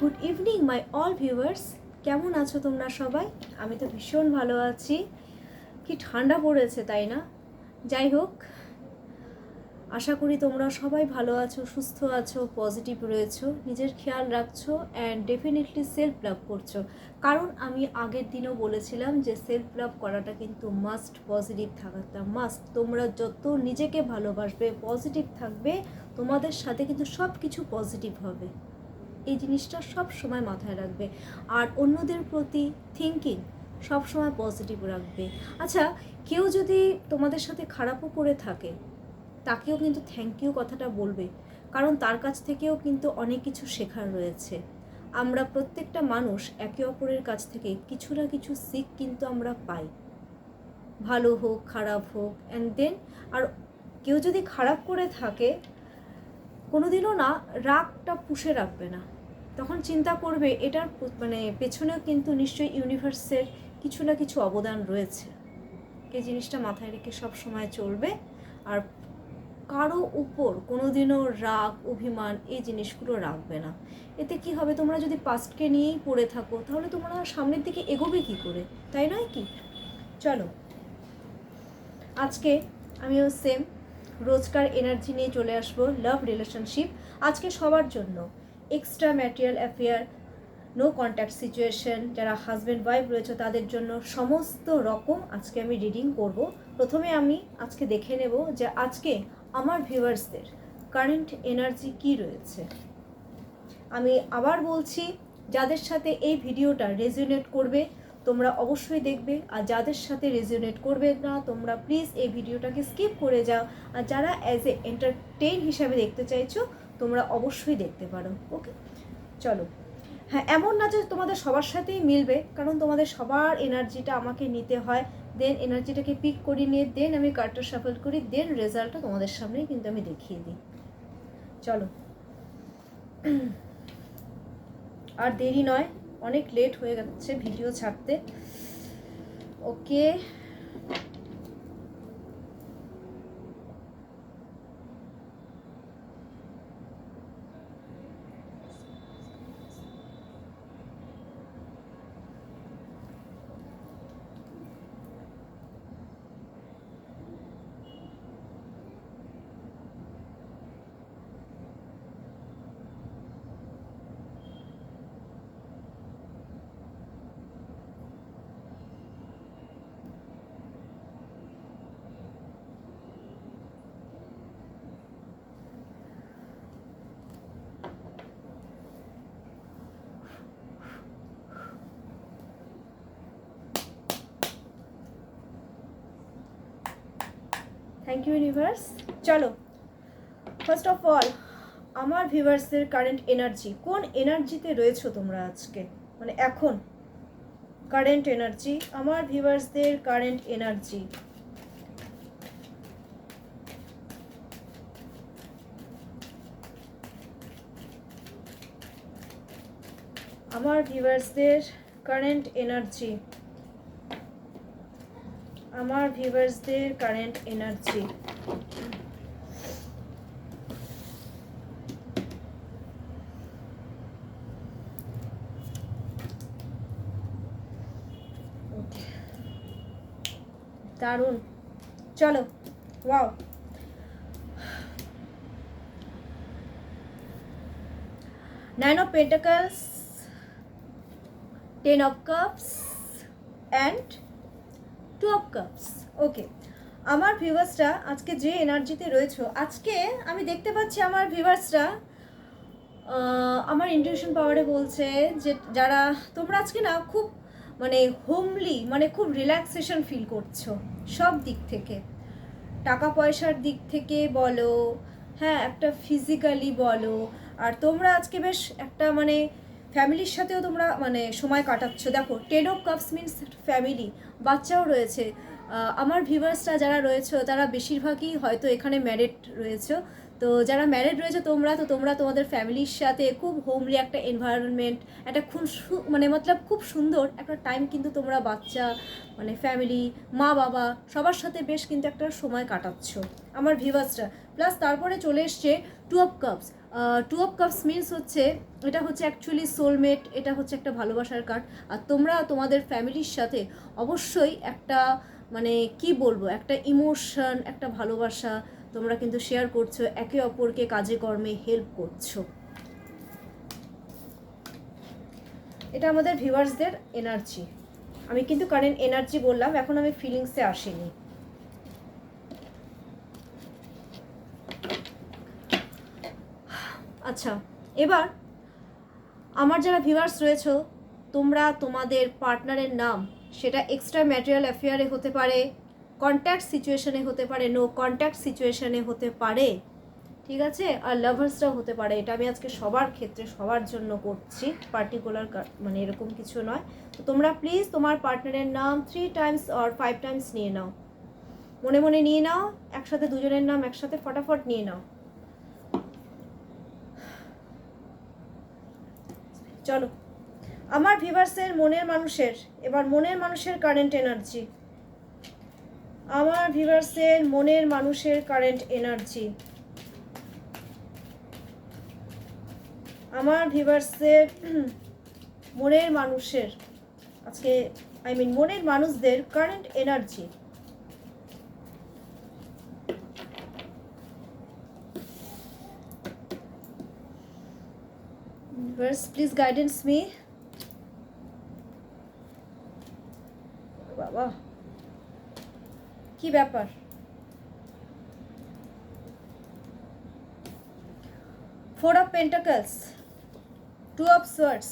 Good evening my all viewers, কেমন আছো তোমরা সবাই? আমি তো ভীষণ ভালো আছি। কি ঠান্ডা পড়েছে তাই না? যাই হোক, আশা করি তোমরা সবাই ভালো আছো, সুস্থ আছো, পজিটিভ রয়েছো, নিজের খেয়াল রাখছো অ্যান্ড ডেফিনেটলি সেলফ লাভ করছো। কারণ আমি আগের দিনও বলেছিলাম যে সেলফ লাভ করাটা কিন্তু মাস্ট, পজিটিভ থাকাটা মাস্ট। তোমরা যত নিজেকে ভালোবাসবে, পজিটিভ থাকবে, তোমাদের সাথে কিন্তু সব কিছু পজিটিভ হবে। এই জিনিসটা সব সময় মাথায় রাখবে। আর অন্যদের প্রতি থিঙ্কিং সব সময় পজিটিভ রাখবে। আচ্ছা, কেউ যদি তোমাদের সাথে খারাপও করে থাকে, তাকেও কিন্তু থ্যাংক ইউ কথাটা বলবে, কারণ তার কাছ থেকেও কিন্তু অনেক কিছু শেখার রয়েছে। আমরা প্রত্যেকটা মানুষ একে অপরের কাছ থেকে কিছু না কিছু শিখ কিন্তু আমরা পাই, ভালো হোক খারাপ হোক। অ্যান্ড দেন আর কেউ যদি খারাপ করে থাকে, কোনোদিনও না রাগটা পুষে রাখবে না, তখন চিন্তা করবে এটার পেছনেও কিন্তু নিশ্চয়ই ইউনিভার্সের কিছু না কিছু অবদান রয়েছে। এই জিনিসটা মাথায় রেখে সব সময় চলবে। আর কারো উপর কোনোদিনও রাগ অভিমান এই জিনিসগুলো রাখবে না। এতে কি হবে, তোমরা যদি পাস্টকে নিয়েই পড়ে থাকো তাহলে তোমরা সামনের দিকে এগোবে কি করে, তাই নয় কি? চলো, আজকে আমিও সেম রোজকার এনার্জি নিয়ে চলে আসবো। লাভ রিলেশনশিপ আজকে সবার জন্য, extramarital affair, no contact situation, যারা হাজব্যান্ড ওয়াইফ রয়েছে তাদের জন্য সমস্ত রকম আজকে আমি রিডিং করব। প্রথমে আমি আজকে দেখে নেব যে আজকে আমার ভিউয়ার্সদের কারেন্ট এনার্জি কি রয়েছে। আমি আবার বলছি, যাদের সাথে এই ভিডিওটা রেজোনেট করবে তোমরা অবশ্যই দেখবে, আর যাদের সাথে রেজোনেট করবে না তোমরা প্লিজ এই ভিডিওটাকে স্কিপ করে যাও। আর যারা অ্যাজ এ এন্টারটেইন হিসাবে দেখতে চাইছো তোমরা অবশ্যই দেখতে পারো। ওকে, চলো। হ্যাঁ, এমন না যে তোমাদের সবার সাথেই মিলবে, কারণ তোমাদের সবার এনার্জিটা আমাকে নিতে হয়। দেন এনার্জিটাকে পিক করে নিয়ে দেন আমি কার্ডটা শাফল করি, দেন রেজাল্টটা তোমাদের সামনেই কিন্তু আমি দেখিয়ে দিই। চলো, আর দেরি নয়, অনেক লেট হয়ে যাচ্ছে ভিডিও ছাড়তে। ওকে, থ্যাংক ইউ ইউনিভার্স। চলো, ফার্স্ট অফ অল আমার ভিউয়ার্সদের কারেন্ট এনার্জি, কোন এনার্জিতে রয়েছো তোমরা আজকে, এখন কারেন্ট এনার্জি, আমার ভিউয়ার্সদের কারেন্ট এনার্জি। আমার ভিউয়ার্সদের কারেন্ট এনার্জি, আমার ভিউয়ার্সদের কারেন্ট এনার্জি। দারুণ, চলো, wow. Nine of pentacles, ten of cups and two of cups. Okay, আমার ভিউয়ার্সরা আজকে যে এনার্জিতে রয়েছে, আজকে আমি দেখতে পাচ্ছি আমার ভিউয়ার্সরা আমার ইনটিউশন পাওয়ারে বলছে যে যারা তোমরা আজকে না খুব হোমলি, খুব রিল্যাক্সেশন ফিল করছো সব দিক থেকে, টাকা পয়সার দিক থেকে বলো, হ্যাঁ একটা ফিজিক্যালি বলো। আর তোমরা আজকে বেশ একটা ফ্যামিলির সাথেও তোমরা সময় কাটাচ্ছ। দেখো, ten of cups means family, বাচ্চাও রয়েছে। আমার ভিউয়ার্সরা যারা রয়েছে তারা বেশিরভাগই হয়তো এখানে ম্যারিড রয়েছে। তো যারা ম্যারিড রয়েছে তোমরা তোমাদের ফ্যামিলির সাথে খুব হোমলি একটা এনভায়রনমেন্ট, একটা খুব খুব সুন্দর একটা টাইম কিন্তু তোমরা বাচ্চা ফ্যামিলি, মা বাবা সবার সাথে বেশ কিন্তু একটা সময় কাটাচ্ছ আমার ভিউয়ার্সরা। প্লাস তারপরে চলে এসছে two of cups, two of cups means হচ্ছে এটা হচ্ছে অ্যাকচুয়ালি সোলমেট, এটা হচ্ছে একটা ভালোবাসার কার্ড। আর তোমরা তোমাদের ফ্যামিলির সাথে অবশ্যই একটা মানে কি বলবো, একটা ইমোশন, একটা ভালোবাসা তোমরা কিন্তু শেয়ার করছো, একে অপরকে কাজে কর্মে হেল্প করছো। এটা আমাদের ভিউয়ার্সদের এনার্জি। আমি কিন্তু কারেন্ট এনার্জি বললাম, এখন আমি ফিলিংসে আসিনি। আচ্ছা, এবার আমার যারা ভিউয়ার্স রয়েছে, তোমরা তোমাদের পার্টনারের নাম সেটা এক্সট্রা ম্যাটেরিয়াল অ্যাফেয়ারে হতে পারে, কন্ট্যাক্ট সিচুয়েশনে হতে পারে, নো কন্ট্যাক্ট সিচুয়েশনে হতে পারে, ঠিক আছে, আর লাভার্সরাও হতে পারে। এটা আমি আজকে সবার ক্ষেত্রে সবার জন্য করছি, পার্টিকুলার মানে এরকম কিছু নয়। তো তোমরা প্লিজ তোমার পার্টনারের নাম 3 টাইমস আর 5 টাইমস নিয়ে নাও, মনে মনে নিয়ে নাও, একসাথে দুজনের নাম একসাথে ফটাফট নিয়ে নাও। চলো, আমার ভিউয়ার্সের মনের মানুষের, এবার মনের মানুষের কারেন্ট এনার্জি, আমার ভিউয়ার্সের মনের মানুষের কারেন্ট এনার্জি, আমার ভিউয়ার্সের মনের মানুষের আজকে মনের মানুষদের current energy. Universe, please guidance me. বাবা কি ব্যাপার, 4 of Pentacles, 2 of Swords,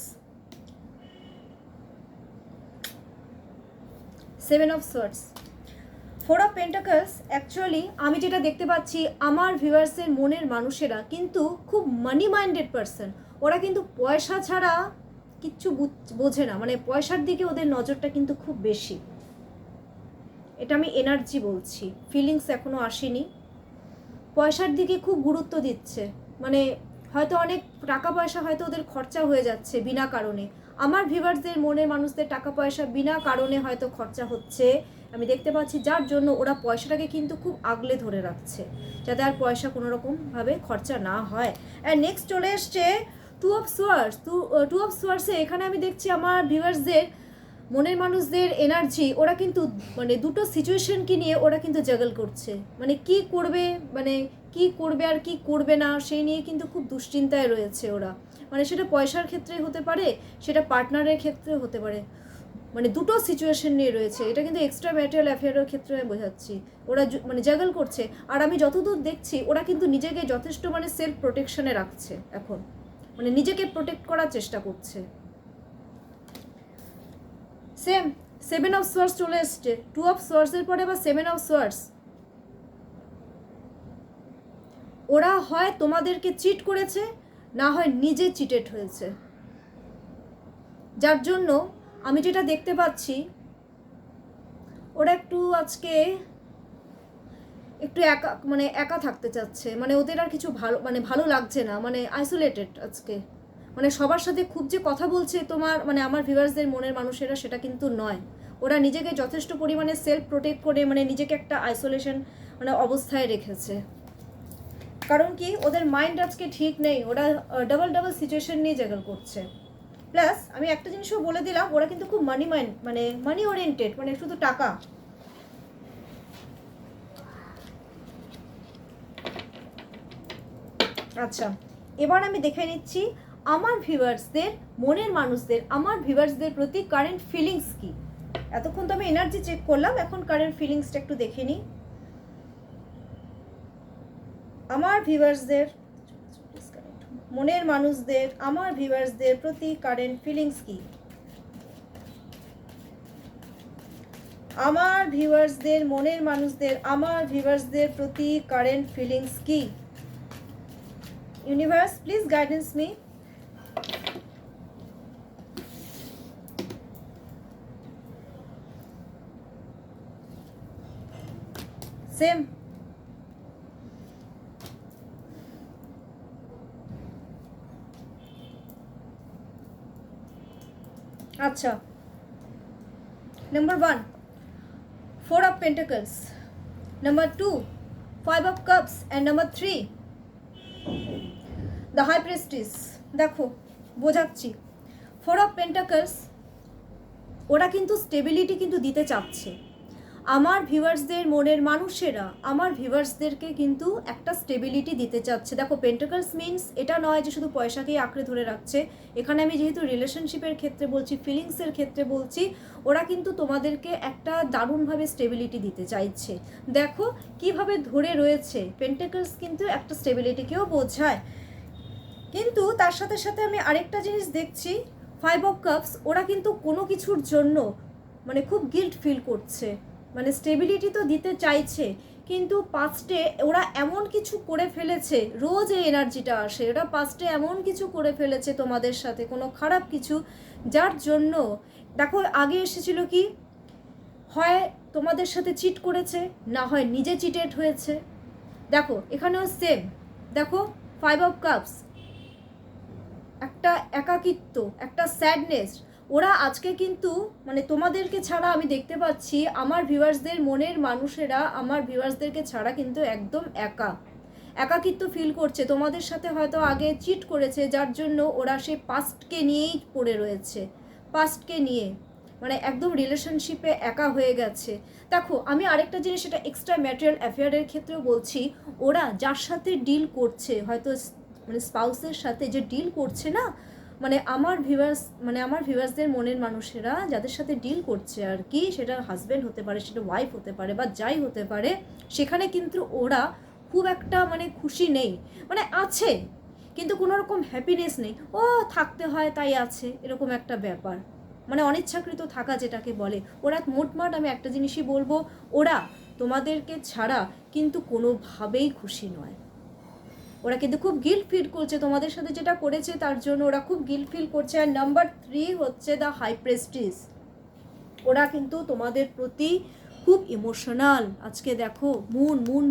7 of Swords, 4 of Pentacles। Actually আমি যেটা দেখতে পাচ্ছি, আমার ভিউয়ার্সের মনের মানুষেরা কিন্তু খুব মানি মাইন্ডেড পারসন। ওরা কিন্তু পয়সা ছাড়া কিচ্ছু বোঝে না, মানে পয়সার দিকে ওদের নজরটা কিন্তু খুব বেশি। এটা আমি এনার্জি বলছি, ফিলিংস এখনও আসেনি। পয়সার দিকে খুব গুরুত্ব দিচ্ছে, মানে হয়তো অনেক টাকা পয়সা হয়তো ওদের খরচা হয়ে যাচ্ছে বিনা কারণে। আমার ভিউয়ার্সদের মনের মানুষদের টাকা পয়সা বিনা কারণে হয়তো খরচা হচ্ছে, আমি দেখতে পাচ্ছি, যার জন্য ওরা পয়সাটাকে কিন্তু খুব আগলে ধরে রাখছে, যাতে আর পয়সা কোনো রকমভাবে খরচা না হয়। আর নেক্সট চলে এসছে 2 অফ সোয়ার্ডস। 2 অফ সোয়ার্ডসে এখানে আমি দেখছি আমার ভিউয়ার্সদের মনের মানুষদের এনার্জি, ওরা কিন্তু মানে দুটো সিচুয়েশনকে নিয়ে ওরা কিন্তু জাগল করছে, মানে কি করবে, মানে কি করবে আর কি করবে না সেই নিয়ে কিন্তু খুব দুশ্চিন্তায় রয়েছে ওরা। মানে সেটা পয়সার ক্ষেত্রে হতে পারে, সেটা পার্টনারের ক্ষেত্রে হতে পারে, মানে দুটো সিচুয়েশন নিয়ে রয়েছে। এটা কিন্তু এক্সট্রা ম্যাটেরিয়াল অ্যাফেয়ারের ক্ষেত্রে আমি বোঝাচ্ছি, ওরা মানে জাগল করছে। আর আমি যতদূর দেখছি ওরা কিন্তু নিজেকে যথেষ্ট মানে সেলফ প্রোটেকশনে রাখছে এখন, মানে নিজেকে প্রোটেক্ট করার চেষ্টা করছে। সেম 7 অফ সোয়ার্ডস চলে এসছে, 2 অফ সোয়ার্ডসের পরে আবার 7 অফ সোয়ার্ডস। ওরা হয় তোমাদেরকে চিট করেছে, না হয় নিজে চিটেড হয়েছে, যার জন্য আমি যেটা দেখতে পাচ্ছি ওরা একটু আজকে একটু একা, মানে একা থাকতে চাচ্ছে, মানে ওদের আর কিছু ভালো লাগছে না, মানে আইসোলেটেড আজকে। মানে সবার সাথে খুব যে কথা বলছে তোমার মানে আমার ভিউয়ার্সদের মনের মানুষেরা, সেটা কিন্তু নয়। ওরা নিজেকে যথেষ্ট পরিমাণে সেলফ প্রোটেক্ট করে মানে নিজেকে একটা আইসোলেশন মানে অবস্থায় রেখেছে। কারণ কি, ওদের মাইন্ড আজকে ঠিক নেই, ওরা ডাবল সিচুয়েশন নিয়ে জাগল করছে। প্লাস আমি একটা জিনিসও বলে দিলাম, ওরা কিন্তু খুব মানে মানি ওরিয়েন্টেড, মানে শুধু টাকা। আচ্ছা, এবার আমি দেখে নিচ্ছি আমার ভিউয়ার্সদের মনের মানুষদের, আমার ভিউয়ার্সদের প্রতি কারেন্ট ফিলিংস কি। এতক্ষণ তো আমি এনার্জি চেক করলাম, এখন কারেন্ট ফিলিংসটা একটু দেখে নিই। আমার ভিউয়ার্সদের মনের মানুষদের, আমার ভিউয়ার্সদের প্রতি কারেন্ট ফিলিংস কি। আমার ভিউয়ার্সদের মনের মানুষদের, আমার ভিউয়ার্সদের প্রতি কারেন্ট ফিলিংস কি। Universe, please guidance me. Same আচ্ছা, number 1 4 of Pentacles, number 2 5 of Cups, and number 3 the high priestess, দেখো বোঝাচ্ছি, 4 অফ পেন্টাকলস, ওরা কিন্তু স্টেবিলিটি কিন্তু দিতে চাচ্ছে। আমার ভিউয়ার্সদের মনের মানুষেরা আমার ভিউয়ার্সদেরকে কিন্তু একটা স্টেবিলিটি দিতে চাচ্ছে। দেখো পেন্টাকলস মিনস এটা নয় যে শুধু পয়সাকেই আঁকড়ে ধরে রাখছে। এখানে আমি যেহেতু রিলেশনশিপের ক্ষেত্রে বলছি, ফিলিংসের ক্ষেত্রে বলছি, ওরা কিন্তু তোমাদেরকে একটা দারুণভাবে স্টেবিলিটি দিতে চাইছে। দেখো কিভাবে ধরে রয়েছে, পেন্টাকলস কিন্তু একটা স্টেবিলিটিকেও বোঝায়। কিন্তু তার সাথে সাথে আমি আরেকটা জিনিস দেখছি, 5 অফ কাপস, ওরা কিন্তু কোনো কিছুর জন্য মানে খুব গিল্ট ফিল করছে। মানে স্টেবিলিটি তো দিতে চাইছে, কিন্তু পাস্টে ওরা এমন কিছু করে ফেলেছে, রোজ এই এনার্জিটা আসে, ওরা পাস্টে এমন কিছু করে ফেলেছে তোমাদের সাথে, কোনো খারাপ কিছু, যার জন্য দেখো আগে এসেছিল কি, হয় তোমাদের সাথে চিট করেছে, না হয় নিজে চিটেড হয়েছে। দেখো এখানেও সেম, দেখো 5 অফ কাপস, একটা একাকিত্ব, একটা স্যাডনেস। ওরা আজকে কিন্তু মানে তোমাদেরকে ছাড়া আমি দেখতে পাচ্ছি আমার ভিউয়ার্সদের মনের মানুষেরা আমার ভিউয়ার্সদেরকে ছাড়া কিন্তু একদম একাকিত্ব ফিল করছে। তোমাদের সাথে হয়তো আগে চিট করেছে, যার জন্য ওরা সেই পাস্টকে নিয়েই পড়ে রয়েছে, পাস্টকে নিয়ে মানে একদম রিলেশনশিপে একা হয়ে গেছে। দেখো আমি আরেকটা জিনিস, এটা এক্সট্রা ম্যাটেরিয়াল অ্যাফেয়ারের ক্ষেত্রেও বলছি, ওরা যার সাথে ডিল করছে, হয়তো মানে স্পাউসের সাথে যে ডিল করছে না, মানে আমার ভিউয়ার্সদের মনের মানুষেরা যাদের সাথে ডিল করছে আর কি, সেটা হাজব্যান্ড হতে পারে, সেটা ওয়াইফ হতে পারে, বা যাই হতে পারে, সেখানে কিন্তু ওরা খুব একটা মানে খুশি নেই, মানে আছে কিন্তু কোনো রকম হ্যাপিনেস নেই, ও থাকতে হয় তাই আছে, এরকম একটা ব্যাপার, মানে অনিচ্ছাকৃত থাকা যেটাকে বলে। ওরা মোটমাট আমি একটা জিনিসই বলবো, ওরা তোমাদেরকে ছাড়া কিন্তু কোনোভাবেই খুশি নয়। ওরা কিন্তু খুব গিল্ট ফিল করছে তোমাদের সাথে যেটা করেছে তার জন্য, ওরা খুব গিল্ট ফিল করছে। আর নাম্বার 3 হচ্ছে দ্য হাই প্রেস্টিজ, ওরা কিন্তু তোমাদের প্রতি খুব ইমোশনাল। আজকে দেখো মুন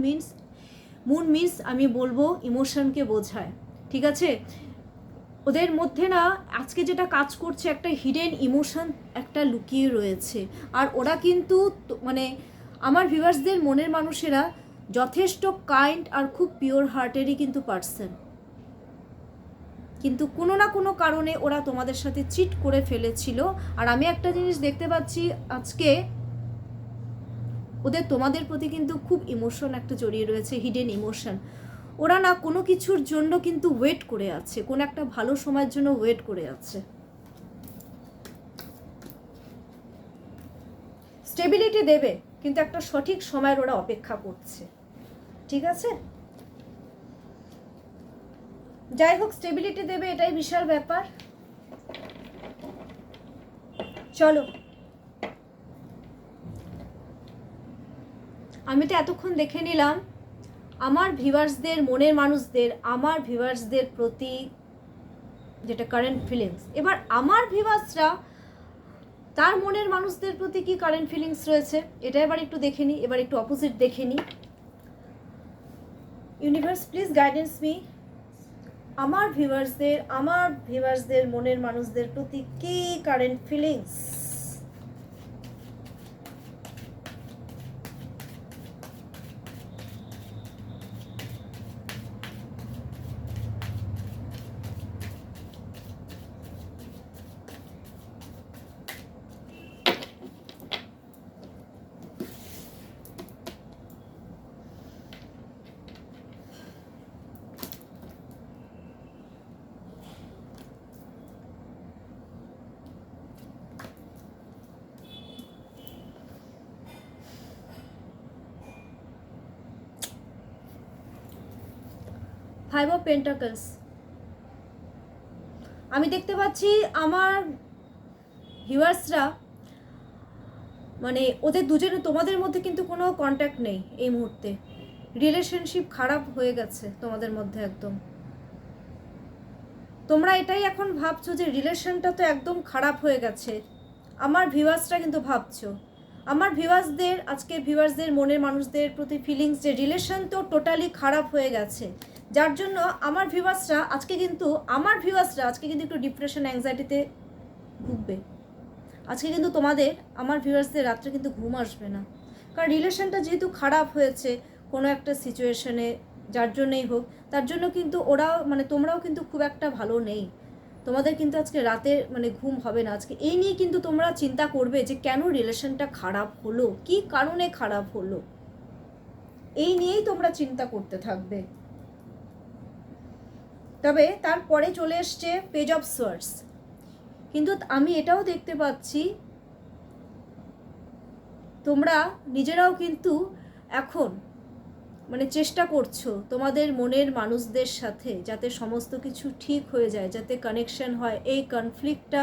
মিন্স আমি বলবো ইমোশনকে বোঝায়, ঠিক আছে? ওদের মধ্যে না আজকে যেটা কাজ করছে, একটা হিডেন ইমোশন একটা লুকিয়ে রয়েছে। আর ওরা কিন্তু মানে আমার ভিউয়ার্সদের মনের মানুষেরা যথেষ্ট কাইন্ড আর খুব পিওর হার্টেরই কিন্তু পার্সন, কিন্তু কোনো না কোনো কারণে ওরা তোমাদের সাথে চিট করে ফেলেছিল। আর আমি একটা জিনিস দেখতে পাচ্ছি আজকে, ওদের তোমাদের প্রতি কিন্তু খুব ইমোশন একটা জড়িয়ে রয়েছে, হিডেন ইমোশন। ওরা না কোনো কিছুর জন্য কিন্তু ওয়েট করে আছে, কোনো একটা ভালো সময়ের জন্য ওয়েট করে আছে। স্টেবিলিটি দেবে, কিন্তু একটা সঠিক সময়ের ওরা অপেক্ষা করছে, ঠিক আছে? যাই হোক, স্টেবিলিটি দেবে, এটাই বিশাল ব্যাপার। চলো, আমি তো এতক্ষণ দেখে নিলাম আমার ভিউয়ার্সদের মনের মানুষদের, আমার ভিউয়ার্সদের প্রতি যেটা কারেন্ট ফিলিংস। এবার আমার ভিউয়ার্সরা তার মনের মানুষদের প্রতি কি কারেন্ট ফিলিংস রয়েছে, এটা এবার একটু দেখে নিই। এবার একটু অপোজিট দেখে নিই। ইউনিভার্স প্লিজ গাইডেন্স মি, আমার ভিউয়ার্সদের মনের মানুষদের প্রতি কি current feelings. Five of pentacles, আমি দেখতে পাচ্ছি আমার ভিউয়ার্সরা মানে ওদের দুজনে তোমাদের মধ্যে কিন্তু কোনো কন্ট্যাক্ট নেই এই মুহূর্তে, রিলেশনশিপ খারাপ হয়ে গেছে তোমাদের মধ্যে একদম। তোমরা এটাই এখন ভাবছো যে রিলেশনটা তো একদম খারাপ হয়ে গেছে, আমার ভিউয়ার্সরা কিন্তু ভাবছো আমার ভিউয়ার্সদের মনের মানুষদের প্রতি ফিলিংস যে রিলেশন তো টোটালি খারাপ হয়ে গেছে, যার জন্য আমার ভিউয়ার্সরা আজকে কিন্তু একটু ডিপ্রেশন অ্যাংজাইটিতে ভুগবে। আজকে কিন্তু আমার ভিউয়ার্সদের রাত্রে কিন্তু ঘুম আসবে না, কারণ রিলেশনটা যেহেতু খারাপ হয়েছে কোনো একটা সিচুয়েশনে, যার জন্যই হোক, তার জন্য কিন্তু ওরাও মানে তোমরাও কিন্তু খুব একটা ভালো নেই। তোমাদের কিন্তু আজকে রাতে মানে ঘুম হবে না আজকে। এই নিয়ে কিন্তু তোমরা চিন্তা করবে যে কেন রিলেশনটা খারাপ হলো, কি কারণে খারাপ হলো, এই নিয়েই তোমরা চিন্তা করতে থাকবে। তবে তারপরে চলে এসছে পেজ অফ সোয়ার্ডস। কিন্তু আমি এটাও দেখতে পাচ্ছি তোমরা নিজেরাও কিন্তু এখন মানে চেষ্টা করছো তোমাদের মনের মানুষদের সাথে যাতে সমস্ত কিছু ঠিক হয়ে যায়, যাতে কানেকশন হয়, এই কনফ্লিক্টটা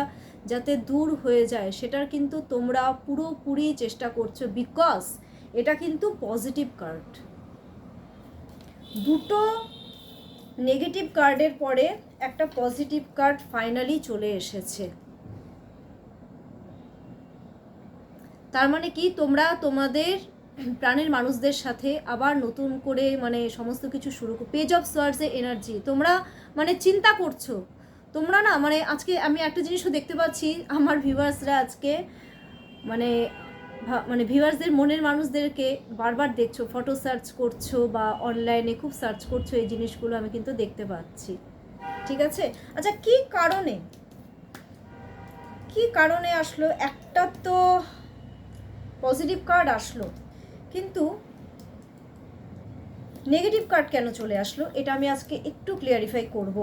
যাতে দূর হয়ে যায়, সেটার কিন্তু তোমরা পুরোপুরি চেষ্টা করছো। বিকজ এটা কিন্তু পজিটিভ কার্ড। দুটো নেগেটিভ কার্ডের পরে একটা পজিটিভ কার্ড ফাইনালি চলে এসেছে। তার মানে কি, তোমরা তোমাদের প্রাণের মানুষদের সাথে আবার নতুন করে মানে সমস্ত কিছু শুরু পেজ অফ সোয়ার্ডসের এনার্জি তোমরা মানে চিন্তা করছো। তোমরা না মানে আজকে আমি একটা জিনিসও দেখতে পাচ্ছি, আমার ভিউয়ার্সরা আজকে মানে মানে ভিউয়ার্সদের মনের মানুষদেরকে বারবার দেখছো, ফটো সার্চ করছো বা অনলাইনে খুব সার্চ করছো, এই জিনিসগুলো আমি কিন্তু দেখতে পাচ্ছি। ঠিক আছে, আচ্ছা কি কারণে আসলো? একটা তো পজিটিভ কার্ড আসলো, কিন্তু নেগেটিভ কার্ড কেন চলে আসলো এটা আমি আজকে একটু ক্লিয়ারিফাই করব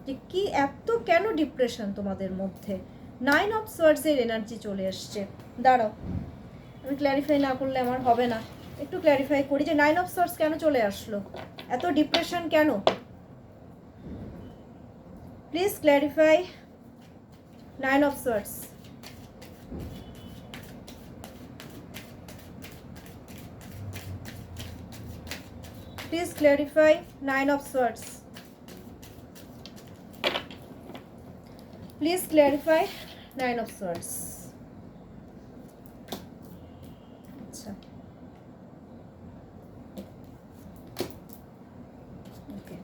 যে কি এত কেন ডিপ্রেশন তোমাদের মধ্যে। 9 অফ সোয়ার্ডসের এনার্জি চলে আসছে। দাঁড়াও, আমি ক্ল্যারিফাই না করলে আমার হবে না, একটু ক্ল্যারিফাই করি যে 9 অফ সোয়ার্ডস কেন চলে আসলো, এত ডিপ্রেশন কেন? Please clarify 9 of swords. Please clarify 9 of swords. Please clarify 9 of swords. আচ্ছা, ওকে,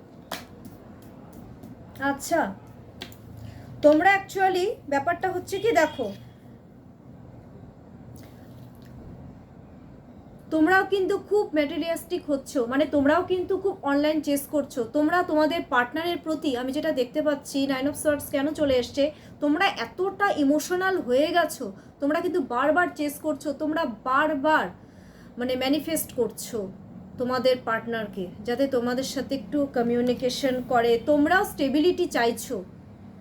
আচ্ছা তোমরা অ্যাকচুয়ালি ব্যাপারটা হচ্ছে কি, দেখো তোমরাও কিন্তু খুব ম্যাটেরিয়ালিস্টিক হচ্ছ, মানে তোমরাও কিন্তু খুব অনলাইন চেস করছো। তোমরা তোমাদের পার্টনারের প্রতি আমি যেটা দেখতে পাচ্ছি 9 অফ সোয়ার্ডস কেন চলে এসছে, তোমরা এতটা ইমোশনাল হয়ে গেছো, তোমরা কিন্তু বারবার চেস করছো, তোমরা বারবার মানে ম্যানিফেস্ট করছো তোমাদের পার্টনারকে যাতে তোমাদের সাথে একটু কমিউনিকেশন করে। তোমরাও স্টেবিলিটি চাইছো,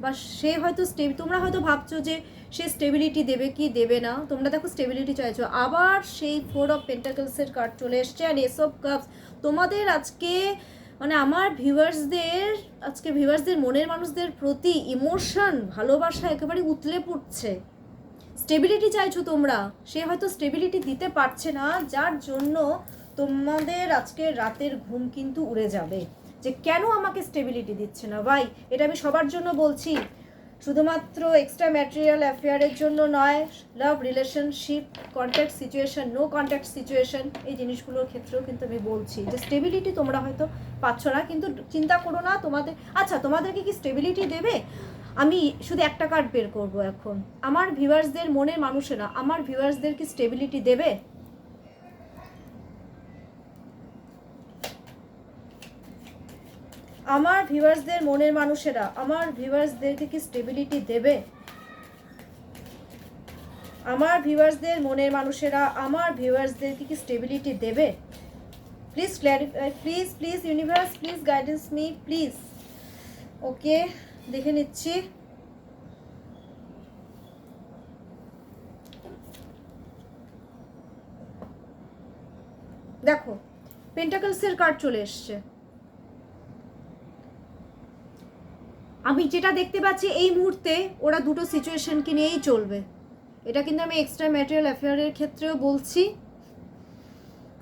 বা সে হয়তো তোমরা হয়তো ভাবছো যে সে স্টেবিলিটি দেবে কি দেবে না, তোমরা দেখো স্টেবিলিটি চাইছো। আবার সেই 4 অফ পেন্টাকলসের কার্ড চলে এসছে আর এস অফ কাপস। তোমাদের আজকে মানে আমার ভিউয়ার্সদের মনের মানুষদের প্রতি ইমোশন ভালোবাসা একেবারে উতলে পড়ছে। স্টেবিলিটি চাইছো তোমরা, সে হয়তো স্টেবিলিটি দিতে পারছে না, যার জন্য তোমাদের আজকে রাতের ঘুম কিন্তু উড়ে যাবে যে কেন আমাকে স্টেবিলিটি দিচ্ছে না। ভাই, এটা আমি সবার জন্য বলছি, শুধুমাত্র এক্সট্রা ম্যাটেরিয়াল অ্যাফেয়ারের জন্য নয়, love, relationship, contact situation, no contact situation, এই জিনিসগুলোর ক্ষেত্রেও কিন্তু আমি বলছি যে স্টেবিলিটি তোমরা হয়তো পাচ্ছ না, কিন্তু চিন্তা করো না। তোমাদেরকে কি স্টেবিলিটি দেবে? আমি শুধু একটা কার্ড বের করব এখন। আমার ভিউয়ার্সদের মনের মানুষেরা আমার ভিউয়ার্সদের কি স্টেবিলিটি দেবে? আমার ভিউয়ার্সদের মনের মানুষেরা আমার ভিউয়ার্সদেরকে কি স্টেবিলিটি দেবে? আমার ভিউয়ার্সদের মনের মানুষেরা আমার ভিউয়ার্সদেরকে কি স্টেবিলিটি দেবে? Please clarify, please universe, please guidance me, please. Okay, দেখে নিচ্ছি। দেখো, পেন্টাকলসের কার্ড চলে এসছে। আমি যেটা দেখতে পাচ্ছি এই মুহূর্তে ওরা দুটো সিচুয়েশনকে নিয়েই চলবে। এটা কিন্তু আমি এক্সট্রা ম্যাটেরিয়াল অ্যাফেয়ারের ক্ষেত্রেও বলছি,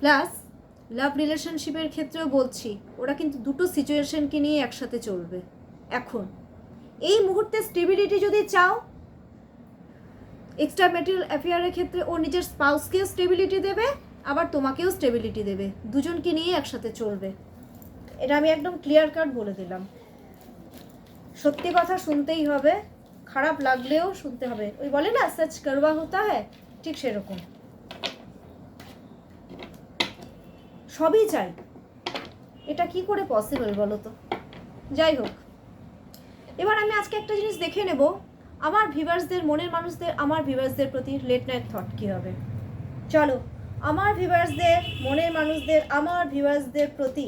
প্লাস লাভ রিলেশনশিপের ক্ষেত্রেও বলছি। ওরা কিন্তু দুটো সিচুয়েশনকে নিয়ে একসাথে চলবে। এখন এই মুহূর্তে স্টেবিলিটি যদি চাও, এক্সট্রা ম্যাটেরিয়াল অ্যাফেয়ারের ক্ষেত্রে ও নিজের স্পাউসকেও স্টেবিলিটি দেবে, আবার তোমাকেও স্টেবিলিটি দেবে, দুজনকে নিয়ে একসাথে চলবে। এটা আমি একদম ক্লিয়ার কাট বলে দিলাম। সত্যি কথা শুনতেই হবে, খারাপ লাগলেও শুনতে হবে। ওই বলে না, সচ করবা হতা হ্যায়, ঠিক সেরকম। সবই চাই, এটা কি করে পসিবল বলো তো? যাই হোক, এবার আমি আজকে একটা জিনিস দেখে নেব, আমার ভিউয়ার্সদের, মনের মানুষদের, আমার ভিউয়ার্সদের প্রতি লেট নাইট থট কী হবে। চলো, আমার ভিউয়ার্সদের, মনের মানুষদের, আমার ভিউয়ার্সদের প্রতি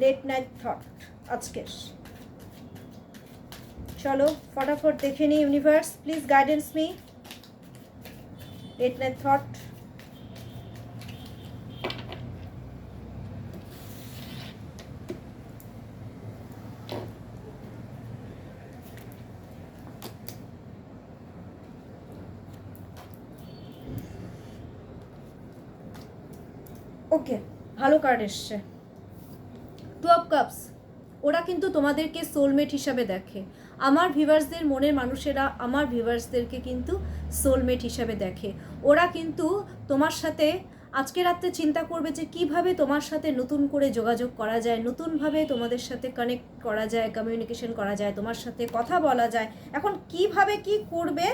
লেট নাইট থট আজকের। চলো ফটাফট দেখে নিই। Universe please guidance me, late night thought. Okay, ভালো কার্ড এসছে, 2 অফ কাপস। ওরা কিন্তু তোমাদেরকে সোলমেট হিসাবে দেখে। আমার ভিউয়ার্সদের, মনের মানুষেরা আমার ভিউয়ার্সদেরকে কিন্তু সোলমেট হিসাবে দেখে। ওরা কিন্তু তোমার সাথে আজকে রাত্রে চিন্তা করবে যে কিভাবে তোমার সাথে নতুন করে যোগাযোগ করা যায়, নতুনভাবে তোমাদের সাথে কানেক্ট করা যায়, কমিউনিকেশন করা যায়, তোমার সাথে কথা বলা যায়। এখন কিভাবে কি করবে,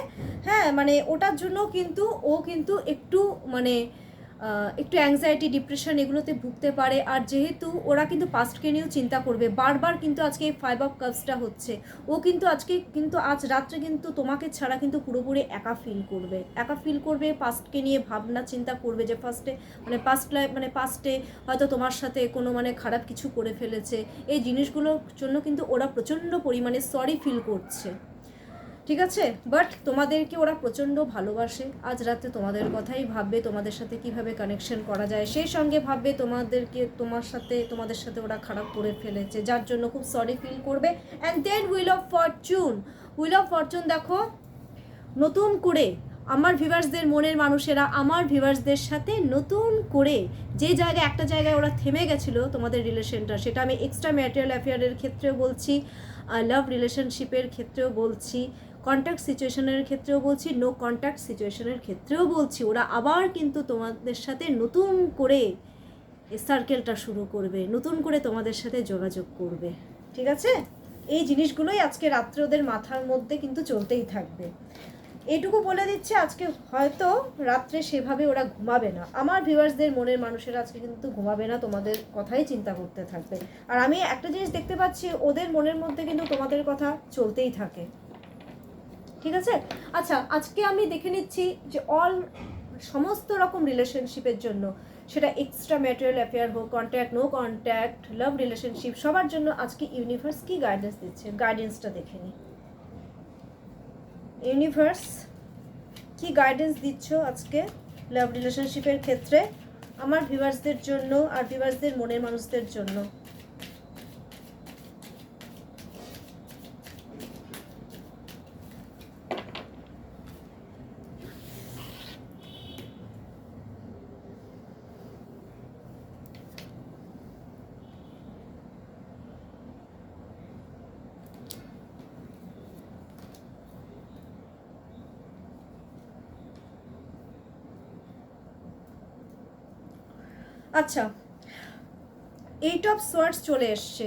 হ্যাঁ, মানে ওটার জন্য কিন্তু ও কিন্তু একটু মানে একটু অ্যাংজাইটি, ডিপ্রেশন এগুলোতে ভুগতে পারে। আর যেহেতু ওরা কিন্তু পাস্টকে নিয়েও চিন্তা করবে বারবার, কিন্তু আজকে এই 5 অফ কাপসটা হচ্ছে, ও কিন্তু আজকে কিন্তু আজ রাত্রে কিন্তু তোমাকে ছাড়া কিন্তু পুরোপুরি একা ফিল করবে, একা ফিল করবে, পাস্টকে নিয়ে ভাবনা চিন্তা করবে যে পাস্টে হয়তো তোমার সাথে কোনো মানে খারাপ কিছু করে ফেলেছে। এই জিনিসগুলোর জন্য কিন্তু ওরা প্রচণ্ড পরিমাণে সরি ফিল করছে, ঠিক আছে? বাট তোমাদেরকে ওরা প্রচণ্ড ভালোবাসে। আজ রাতে তোমাদের কথাই ভাববে, তোমাদের সাথে কিভাবে কানেকশন করা যায়, সেই সঙ্গে ভাববে তোমাদের সাথে ওরা খারাপ করে ফেলেছে, যার জন্য খুব সরি ফিল করবে। And then wheel of fortune দেখো, নতুন করে আমার ভিউয়ার্সদের, মনের মানুষেরা আমার ভিউয়ার্সদের সাথে নতুন করে যে জায়গায়, একটা জায়গায় ওরা থেমে গেছিলো তোমাদের রিলেশনটা, সেটা আমি এক্সট্রা ম্যাটেরিয়াল অ্যাফেয়ারের ক্ষেত্রেও বলছি, লাভ রিলেশনশিপের ক্ষেত্রেও বলছি, কন্ট্যাক্ট সিচুয়েশনের ক্ষেত্রেও বলছি, নো কন্ট্যাক্ট সিচুয়েশনের ক্ষেত্রেও বলছি, ওরা আবার কিন্তু তোমাদের সাথে নতুন করে সার্কেলটা শুরু করবে, নতুন করে তোমাদের সাথে যোগাযোগ করবে, ঠিক আছে? এই জিনিসগুলোই আজকে রাত্রে ওদের মাথার মধ্যে কিন্তু চলতেই থাকবে। এইটুকু বলে দিচ্ছে, আজকে হয়তো রাত্রে সেভাবে ওরা ঘুমাবে না। আমার ভিউয়ার্সদের, মনের মানুষেরা আজকে কিন্তু ঘুমাবে না, তোমাদের কথাই চিন্তা করতে থাকবে। আর আমি একটা জিনিস দেখতে পাচ্ছি, ওদের মনের মধ্যে কিন্তু তোমাদের কথা চলতেই থাকে, ঠিক আছে? আচ্ছা, আজকে আমি দেখে নিচ্ছি যে সমস্ত রকম রিলেশনশিপের জন্য, সেটা এক্সট্রা ম্যাটেরিয়াল অ্যাফেয়ার হোক, contact, no contact, love relationship, সবার জন্য আজকে ইউনিভার্স কি গাইডেন্স দিচ্ছে, গাইডেন্সটা দেখে নিই। ইউনিভার্স কি গাইডেন্স দিচ্ছ আজকে লাভ রিলেশনশিপের ক্ষেত্রে আমার ভিউয়ার্সদের জন্য আর ভিউয়ার্সদের, মনের মানুষদের জন্য? আচ্ছা, 8 অফ সোয়ার্ডস চলে এসছে।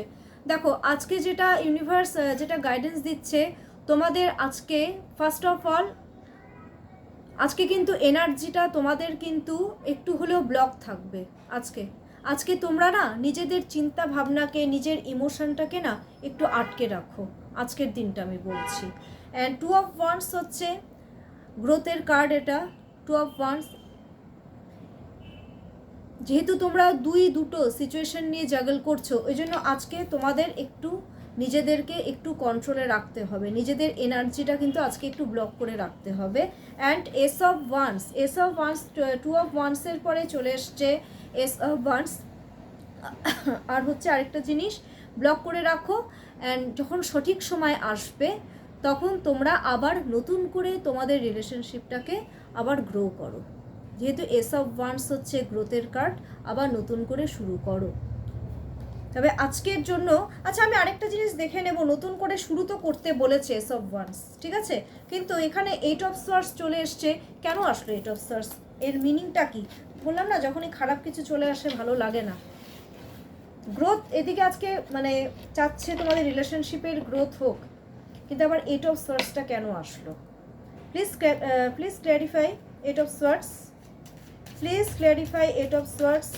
দেখো আজকে যেটা ইউনিভার্স যেটা গাইডেন্স দিচ্ছে তোমাদের, আজকে ফার্স্ট অফ অল আজকে কিন্তু এনার্জিটা তোমাদের কিন্তু একটু হলেও ব্লক থাকবে। আজকে তোমরা না নিজেদের চিন্তা ভাবনাকে, নিজের ইমোশনটাকে না একটু আটকে রাখো, আজকের দিনটা আমি বলছি। অ্যান্ড 2 অফ ওয়ান্স হচ্ছে গ্রোথের কার্ড, এটা 2 অফ ওয়ান্স। যেহেতু তোমরা দুটো সিচুয়েশন নিয়ে জাগল করছো, ওই জন্য আজকে তোমাদের একটু নিজেদেরকে একটু কন্ট্রোলে রাখতে হবে, নিজেদের এনার্জিটা কিন্তু আজকে একটু ব্লক করে রাখতে হবে। And ace of wands 2 of ওয়ান্সের পরে চলে এসছে এস অফ ওয়ান্স। আর হচ্ছে আরেকটা জিনিস, ব্লক করে রাখো, অ্যান্ড যখন সঠিক সময় আসবে তখন তোমরা আবার নতুন করে তোমাদের রিলেশনশিপটাকে আবার গ্রো করো। যেহেতু এস অফ ওয়ান্স হচ্ছে গ্রোথের কার্ড, আবার নতুন করে শুরু করো। তবে আজকের জন্য, আচ্ছা আমি আরেকটা জিনিস দেখে নেব, নতুন করে শুরু তো করতে বলেছে এস অফ ওয়ান্স, ঠিক আছে, কিন্তু এখানে 8 অফ সোয়ার্ডস চলে এসছে। কেন আসলো 8 অফ সোয়ার্ডস? এর মিনিংটা কি? বললাম না, যখনই খারাপ কিছু চলে আসে ভালো লাগে না। গ্রোথ এদিকে আজকে মানে চাচ্ছে তোমাদের রিলেশনশিপের গ্রোথ হোক, কিন্তু আবার 8 অফ সোয়ার্ডসটা কেন আসলো? Please clarify 8 of swords, please clarify 8 of swords.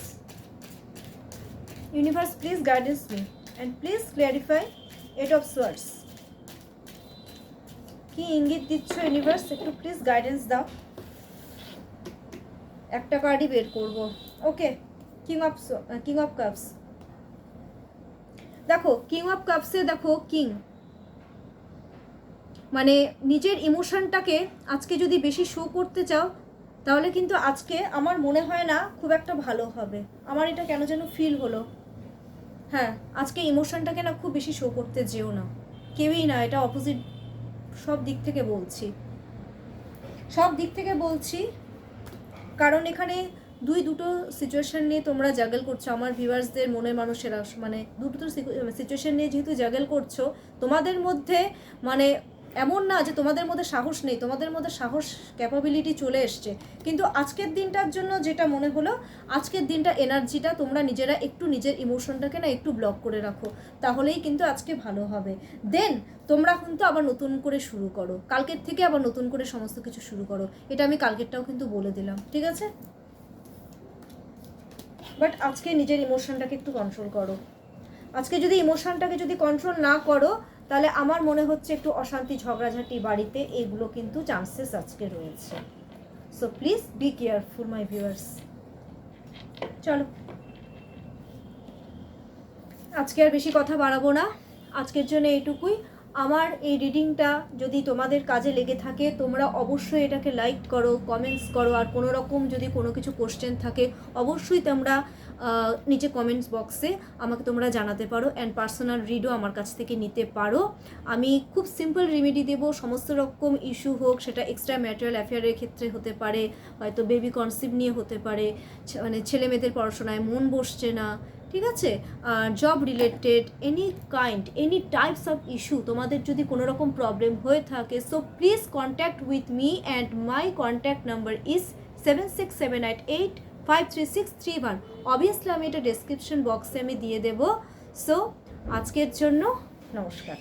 Universe please guidance me and please clarify 8 of swords. কি ইঙ্গিত দিচ্ছ ইউনিভার্স, একটু প্লিজ গাইডেন্স দাও। একটা কার্ডই বের করব। ওকে, কিং অফ কাপস। দেখো কিং অফ কাপসে দেখো কিং, মানে নিজের ইমোশনটাকে আজকে যদি বেশি শো করতে চাও তাহলে কিন্তু আজকে আমার মনে হয় না খুব একটা ভালো হবে। আমার এটা কেন যেন ফিল হলো। হ্যাঁ, আজকে ইমোশনটাকে না খুব বেশি শো করতে যেও না, কেউই না, এটা অপোজিট সব দিক থেকে বলছি, সব দিক থেকে বলছি। কারণ এখানে দুটো সিচুয়েশন নিয়ে তোমরা জাগল করছো, আমার ভিউয়ার্সদের মনের মানুষেরা, মানে দুটো সিচুয়েশন নিয়ে যেহেতু জাগল করছো, তোমাদের মধ্যে মানে এমন না যে তোমাদের মধ্যে সাহস নেই, তোমাদের মধ্যে সাহস ক্যাপাবিলিটি চলে এসছে। কিন্তু আজকের দিনটার জন্য যেটা মনে হলো, আজকের দিনটা এনার্জিটা তোমরা নিজেরা একটু নিজের ইমোশনটাকে না একটু ব্লক করে রাখো, তাহলেই কিন্তু আজকে ভালো হবে। দেন তোমরা কিন্তু আবার নতুন করে শুরু করো, কালকের থেকে আবার নতুন করে সমস্ত কিছু শুরু করো। এটা আমি কালকেরটাও কিন্তু বলে দিলাম, ঠিক আছে? বাট আজকে নিজের ইমোশনটাকে একটু কন্ট্রোল করো। আজকে যদি ইমোশনটাকে যদি কন্ট্রোল না করো তাহলে আমার মনে হচ্ছে একটু অশান্তি, ঝগড়াঝাটি বাড়িতে, এগুলো কিন্তু চান্সেস আজকে রয়েছে। So please be careful my viewers. চলো, আজকে আর বেশি কথা বাড়াবো না, আজকের জন্য এইটুকুই। আমার এই রিডিংটা যদি তোমাদের কাজে লেগে থাকে তোমরা অবশ্যই এটাকে লাইক করো, কমেন্টস করো, আর কোনো রকম যদি কোনো কিছু কোশ্চেন থাকে অবশ্যই তোমরা নিচে কমেন্টস বক্সে আমাকে তোমরা জানাতে পারো, অ্যান্ড পার্সোনাল রিডও আমার কাছ থেকে নিতে পারো। আমি খুব সিম্পল রেমেডি দেবো, সমস্ত রকম ইস্যু হোক, সেটা এক্সট্রা ম্যাটেরিয়াল অ্যাফেয়ারের ক্ষেত্রে হতে পারে, হয়তো বেবি কনসিভ নিয়ে হতে পারে, মানে ছেলে মেয়েদের পড়াশোনায় মন বসছে না, ঠিক আছে, job related any kind any types of issue, তোমাদের যদি কোনো রকম প্রবলেম হয়ে থাকে, so please contact with me and my contact number is 7678853631। Obviously আমি এটা ডেসক্রিপশন বক্সে আমি দিয়ে দেবো। সো আজকের জন্য নমস্কার।